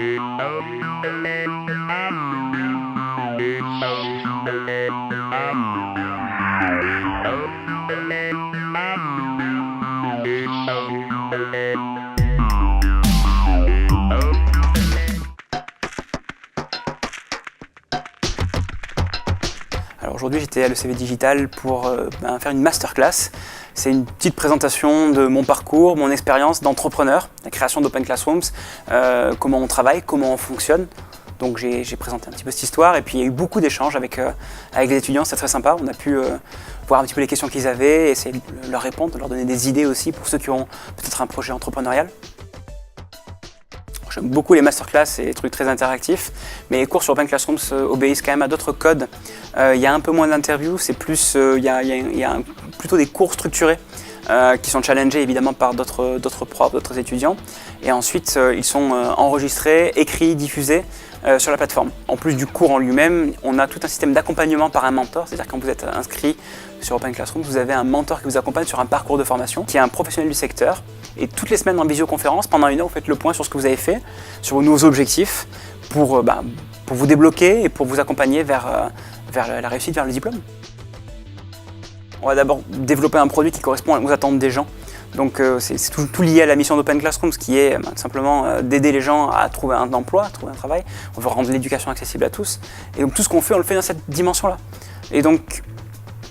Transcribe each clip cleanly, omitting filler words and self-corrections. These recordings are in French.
Alors aujourd'hui, j'étais à l'ECV Digital pour faire une masterclass. C'est une petite présentation de mon parcours, mon expérience d'entrepreneur, la création d'Open Classrooms, comment on travaille, comment on fonctionne. Donc j'ai présenté un petit peu cette histoire et puis il y a eu beaucoup d'échanges avec les étudiants, c'était très sympa. On a pu voir un petit peu les questions qu'ils avaient, essayer de leur répondre, de leur donner des idées aussi pour ceux qui ont peut-être un projet entrepreneurial. J'aime beaucoup les masterclass et les trucs très interactifs, mais les cours sur Open Classrooms obéissent quand même à d'autres codes. Il y a un peu moins d'interviews, c'est plus, il y a plutôt des cours structurés qui sont challengés évidemment par d'autres profs, d'autres étudiants. Et ensuite, ils sont enregistrés, écrits, diffusés sur la plateforme. En plus du cours en lui-même, on a tout un système d'accompagnement par un mentor, c'est-à-dire quand vous êtes inscrit sur Open Classrooms, vous avez un mentor qui vous accompagne sur un parcours de formation, qui est un professionnel du secteur. Et toutes les semaines en visioconférence, pendant 1 heure, vous faites le point sur ce que vous avez fait, sur vos nouveaux objectifs, pour vous débloquer et pour vous accompagner vers la réussite, vers le diplôme. On va d'abord développer un produit qui correspond aux attentes des gens. Donc c'est tout lié à la mission d'Open Classrooms qui est simplement d'aider les gens à trouver un emploi, à trouver un travail. On veut rendre l'éducation accessible à tous. Et donc tout ce qu'on fait, on le fait dans cette dimension-là. Et donc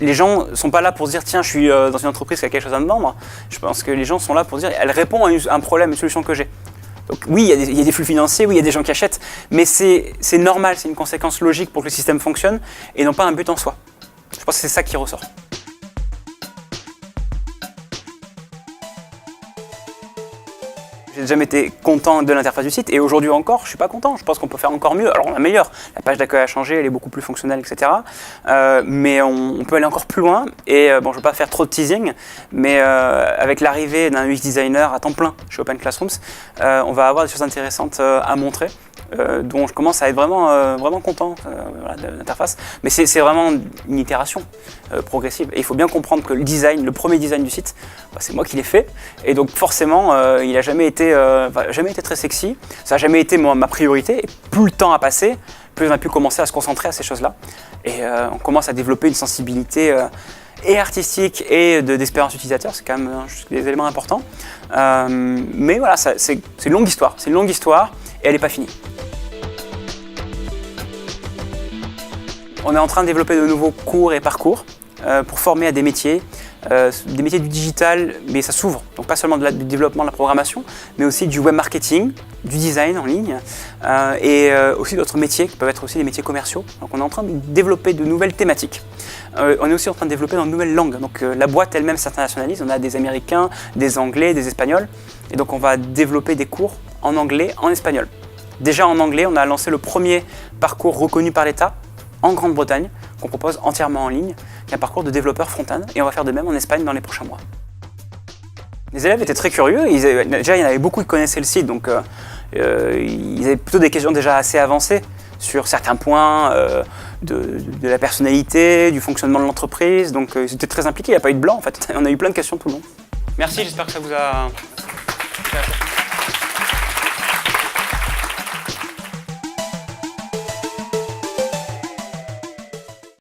les gens ne sont pas là pour se dire tiens, je suis dans une entreprise qui a quelque chose à me vendre. Je pense que les gens sont là pour se dire elle répond à un problème, une solution que j'ai. Donc oui, il y a des flux financiers, oui, il y a des gens qui achètent, mais c'est normal, c'est une conséquence logique pour que le système fonctionne et non pas un but en soi. Je pense que c'est ça qui ressort. J'ai jamais été content de l'interface du site et aujourd'hui encore, je suis pas content. Je pense qu'on peut faire encore mieux. Alors on améliore. La page d'accueil a changé, elle est beaucoup plus fonctionnelle, etc. Mais on peut aller encore plus loin. Et bon, je veux pas faire trop de teasing, mais avec l'arrivée d'un UX designer à temps plein chez Open Classrooms, on va avoir des choses intéressantes à montrer. Dont je commence à être vraiment content de l'interface. Mais c'est vraiment une itération progressive. Et il faut bien comprendre que le premier design du site, c'est moi qui l'ai fait. Et donc forcément, il n'a jamais été très sexy. Ça n'a jamais été ma priorité. Et plus le temps a passé, plus on a pu commencer à se concentrer à ces choses-là. Et on commence à développer une sensibilité et artistique et d'expérience utilisateur. C'est quand même des éléments importants. Mais voilà, c'est une longue histoire. C'est une longue histoire et elle n'est pas finie. On est en train de développer de nouveaux cours et parcours pour former à des métiers du digital, mais ça s'ouvre. Donc pas seulement du développement de la programmation, mais aussi du web marketing, du design en ligne et aussi d'autres métiers qui peuvent être aussi des métiers commerciaux. Donc on est en train de développer de nouvelles thématiques. On est aussi en train de développer dans de nouvelles langues. Donc la boîte elle-même s'internationalise. On a des Américains, des Anglais, des Espagnols. Et donc on va développer des cours en anglais, en espagnol. Déjà en anglais, on a lancé le premier parcours reconnu par l'État en Grande-Bretagne, qu'on propose entièrement en ligne, qui est un parcours de développeur front-end, et on va faire de même en Espagne dans les prochains mois. Les élèves étaient très curieux, déjà il y en avait beaucoup qui connaissaient le site, donc ils avaient plutôt des questions déjà assez avancées sur certains points de la personnalité, du fonctionnement de l'entreprise, donc ils étaient très impliqués, il n'y a pas eu de blanc en fait, on a eu plein de questions tout le long. Merci, j'espère que ça vous a